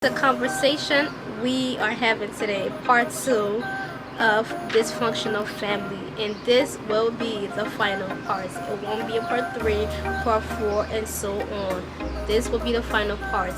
The conversation we are having today, part 2 of Dysfunctional Family, and this will be the final part. It won't be a part 3, part 4, and so on. This will be the final part.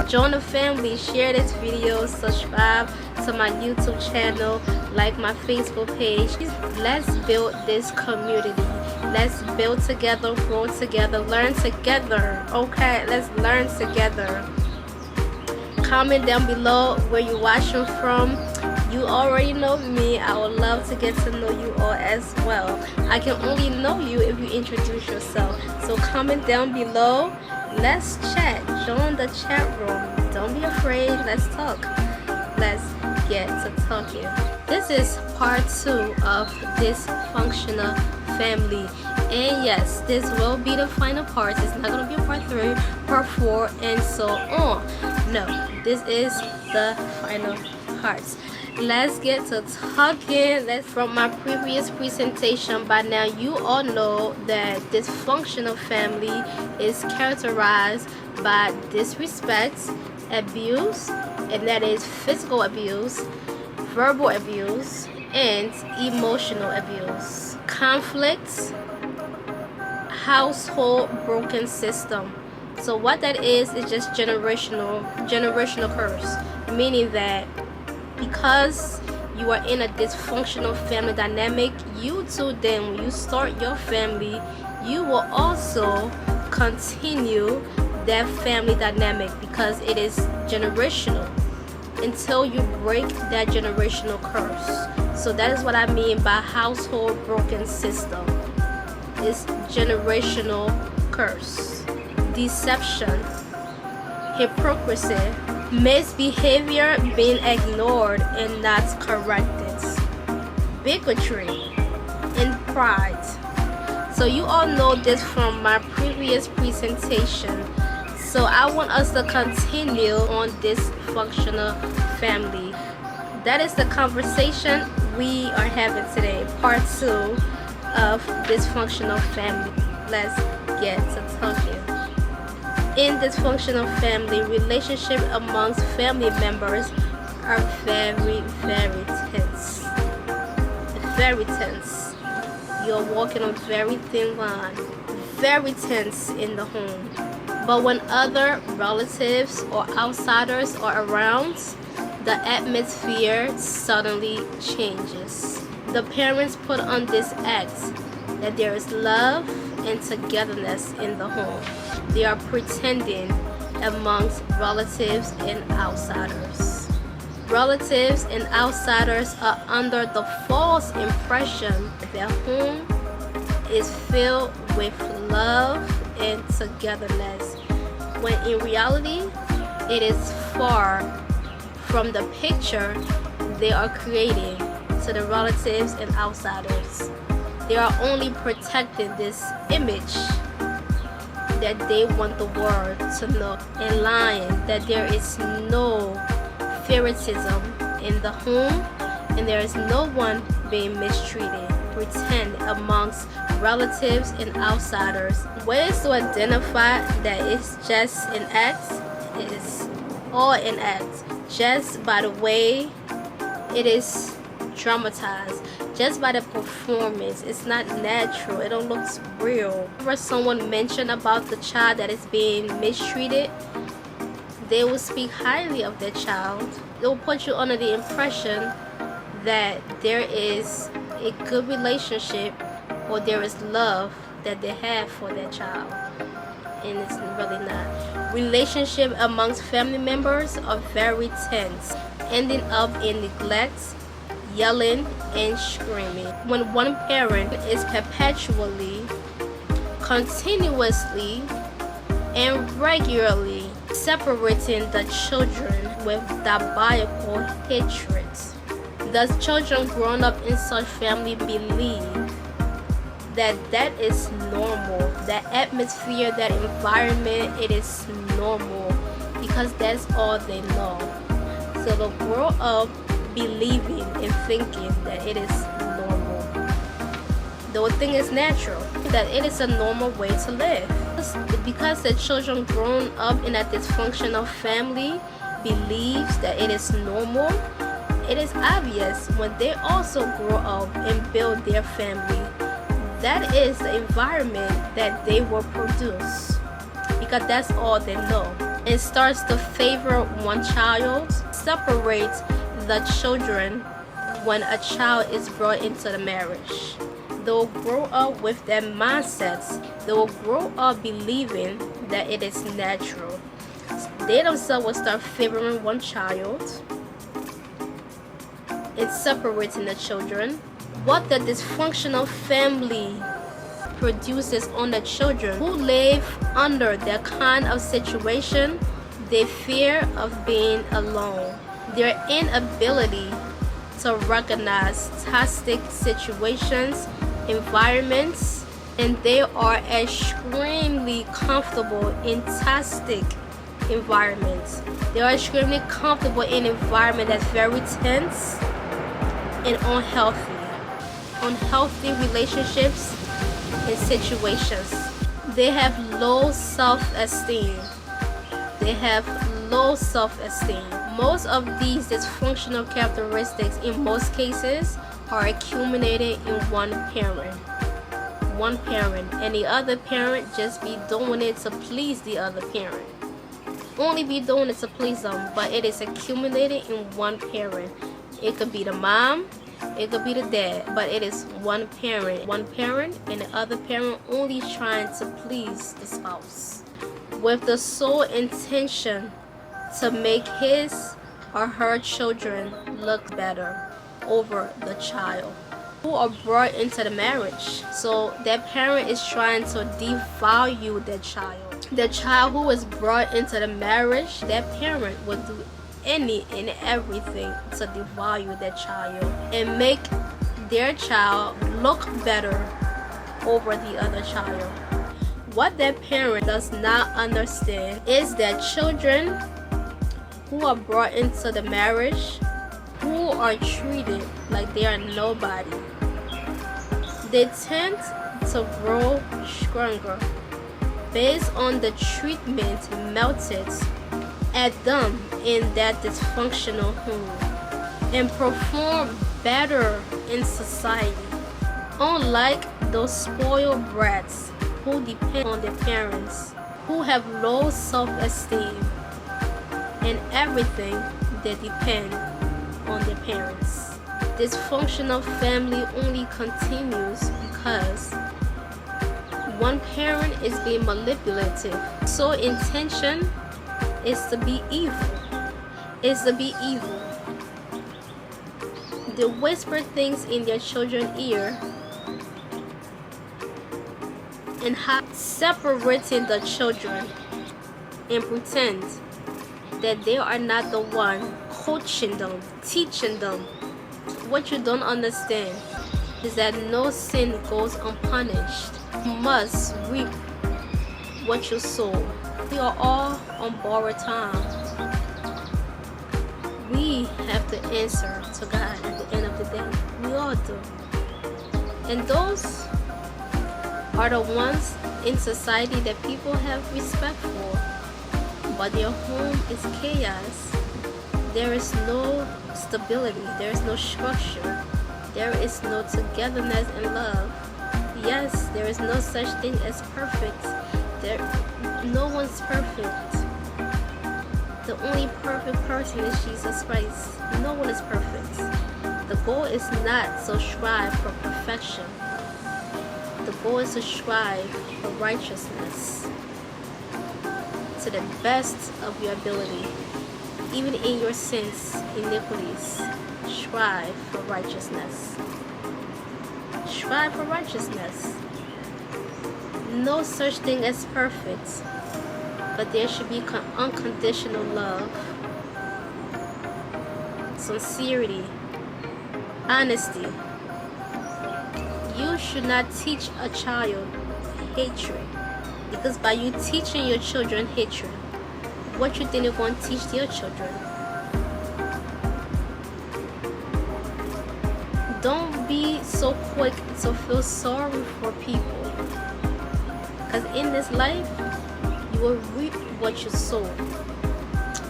Join the family, share this video, subscribe to my YouTube channel, like my Facebook page. Let's build this community. Let's build together, grow together, learn together. Okay, let's learn together. Comment down below where you're watching from. You already know me. I would love to get to know you all as well. I can only know you if you introduce yourself. So comment down below. Let's chat. Join the chat room. Don't be afraid. Let's talk. Let's get to talking. This is part 2 of Dysfunctional Family. And yes, this will be the final part. It's not going to be a part 3, part 4, and so on. No, this is the final part. Let's get to talking. From my previous presentation, by now you all know that dysfunctional family is characterized by disrespect, abuse, and that is physical abuse, verbal abuse, and emotional abuse. Conflict, household broken system. So what that is just generational curse, meaning that because you are in a dysfunctional family dynamic, you too then when you start your family, you will also continue that family dynamic because it is generational until you break that generational curse. So that is what I mean by household broken system. It's generational curse. Deception, hypocrisy, misbehavior being ignored and not corrected, bigotry, and pride. So you all know this from my previous presentation. So I want us to continue on dysfunctional family. That is the conversation we are having today, part 2 of Dysfunctional Family. Let's get to talking. In dysfunctional family, relationships amongst family members are very, very tense. Very tense. You're walking on very thin line. Very tense in the home. But when other relatives or outsiders are around, the atmosphere suddenly changes. The parents put on this act that there is love and togetherness in the home. They are pretending amongst relatives and outsiders. Relatives and outsiders are under the false impression that their home is filled with love and togetherness, when in reality it is far from the picture they are creating to the relatives and outsiders. They are only protecting this image that they want the world to know, and lying that there is no favoritism in the home and there is no one being mistreated. Pretend amongst relatives and outsiders. Ways to identify that it's just an act is all an act, just by the way it is dramatized, just by the performance. It's not natural. It don't look real. Whenever someone mentioned about the child that is being mistreated, they will speak highly of their child. They will put you under the impression that there is a good relationship or there is love that they have for their child, and it's really not. Relationships amongst family members are very tense, ending up in neglect, yelling, and screaming. When one parent is perpetually, continuously, and regularly separating the children with diabolical hatred, the children grown up in such family believe that is normal. That atmosphere, that environment, it is normal because that's all they know. So they'll grow up believing and thinking that it is normal. The whole thing is natural, that it is a normal way to live. Because the children grown up in a dysfunctional family believes that it is normal, it is obvious when they also grow up and build their family, that is the environment that they will produce, because that's all they know. It starts to favor one child, separates the children when a child is brought into the marriage. They'll grow up with their mindsets. They will grow up believing that it is natural. They themselves will start favoring one child and separating the children. What the dysfunctional family produces on the children who live under that kind of situation, their fear of being alone, their inability to recognize toxic situations, environments, and they are extremely comfortable in toxic environments. They are extremely comfortable in an environment that's very tense and unhealthy relationships and situations. They have low self-esteem. Most of these dysfunctional characteristics in most cases are accumulated in one parent, and the other parent just be doing it to please the other parent, only be doing it to please them, but it is accumulated in one parent. It could be the mom, it could be the dad, but it is one parent, and the other parent only trying to please the spouse with the sole intention to make his or her children look better over the child who are brought into the marriage. So that parent is trying to devalue that child. The child who is brought into the marriage, that parent will do any and everything to devalue that child and make their child look better over the other child. What that parent does not understand is that children who are brought into the marriage, who are treated like they are nobody, they tend to grow stronger based on the treatment melted at them in that dysfunctional home and perform better in society, unlike those spoiled brats who depend on their parents, who have low self-esteem and everything. They depend on their parents. Dysfunctional family only continues because one parent is being manipulative. So intention is to be evil. They whisper things in their children's ear and separating the children and pretend that they are not the one coaching them, teaching them. What you don't understand is that no sin goes unpunished. You must reap what you sow. We are all on borrowed time. We have to answer to God at the end of the day. We all do. And those are the ones in society that people have respect for. But their home is chaos. There is no stability. There is no structure. There is no togetherness and love. Yes, there is no such thing as perfect. No one's perfect. The only perfect person is Jesus Christ. No one is perfect. The goal is not to strive for perfection. The goal is to strive for righteousness to the best of your ability. Even in your sins, iniquities, strive for righteousness. Strive for righteousness. No such thing as perfect, but there should be unconditional love, sincerity, honesty. You should not teach a child hatred, because by you teaching your children hatred, what you think you're going to teach their children? Don't be so quick to feel sorry for people, because in this life you will reap what you sow,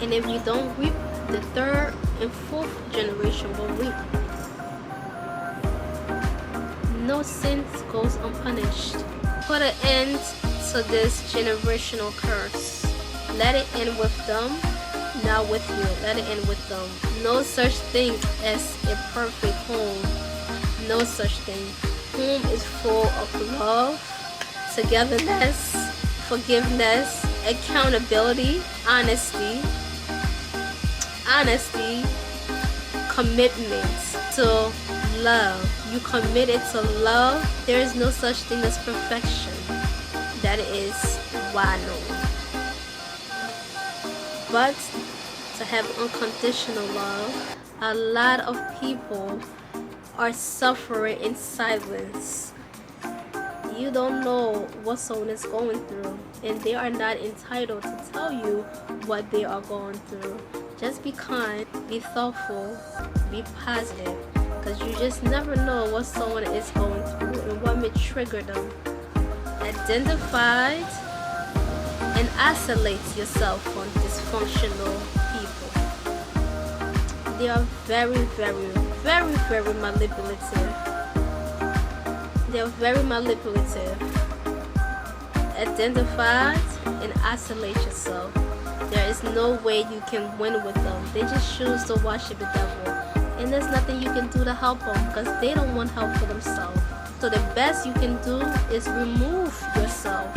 and if you don't reap, the third and fourth generation will reap. No sin goes unpunished. Put an end to this generational curse. Let it end with them, not with you. Let it end with them. No such thing as a perfect home. No such thing. Home is full of love, togetherness, forgiveness, accountability, honesty, commitment to love. You committed to love. There is no such thing as perfection. That is wano. But to have unconditional love, a lot of people are suffering in silence. You don't know what someone is going through, and they are not entitled to tell you what they are going through. Just be kind, be thoughtful, be positive, because you just never know what someone is going through and what may trigger them. Identify and isolate yourself from dysfunctional people. They are very, very, very, very manipulative. They are very manipulative. Identify and isolate yourself. There is no way you can win with them. They just choose to worship the devil. And there's nothing you can do to help them, because they don't want help for themselves. So the best you can do is remove yourself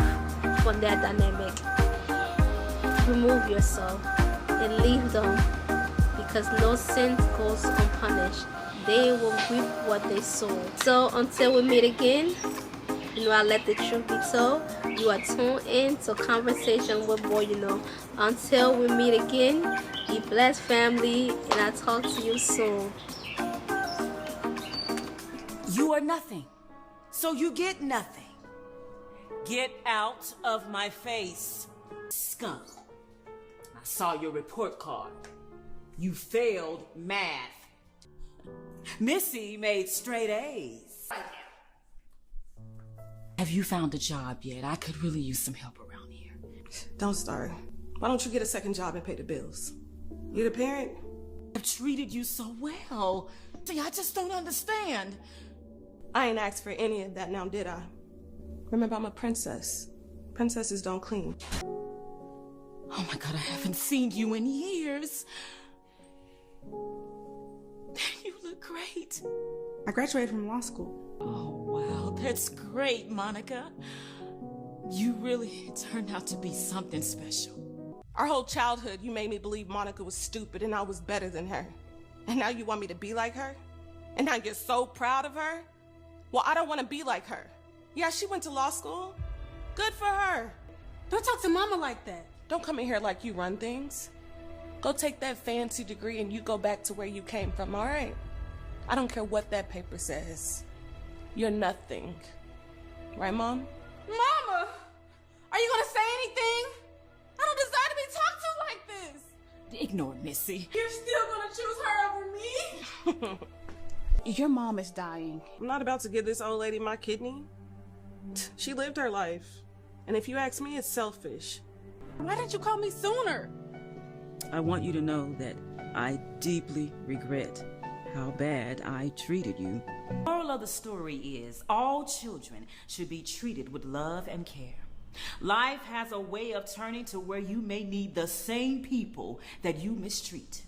from that dynamic. Remove yourself and leave them, because no sin goes unpunished. They will reap what they sow. So until we meet again, I let the truth be told. You are tuned in to Conversation with Boy You Know. Until we meet again, be blessed, family, and I'll talk to you soon. You are nothing, so you get nothing. Get out of my face, skunk. I saw your report card. You failed math. Missy made straight A's. Have you found a job yet? I could really use some help around here. Don't start. Why don't you get a second job and pay the bills? You're the parent? I've treated you so well. See, I just don't understand. I ain't asked for any of that now, did I? Remember, I'm a princess. Princesses don't clean. Oh my God, I haven't seen you in years. You look great. I graduated from law school. Oh, wow, that's great, Monica. You really turned out to be something special. Our whole childhood, you made me believe Monica was stupid and I was better than her. And now you want me to be like her? And now you're so proud of her? Well, I don't want to be like her. Yeah, she went to law school. Good for her. Don't talk to mama like that. Don't come in here like you run things. Go take that fancy degree and you go back to where you came from, all right? I don't care what that paper says. You're nothing. Right, Mom? Mama! Are you gonna say anything? I don't deserve to be talked to like this. Ignore Missy. You're still gonna choose her over me? Your mom is dying. I'm not about to give this old lady my kidney. She lived her life. And if you ask me, it's selfish. Why didn't you call me sooner? I want you to know that I deeply regret how bad I treated you. The moral of the story is all children should be treated with love and care. Life has a way of turning to where you may need the same people that you mistreat.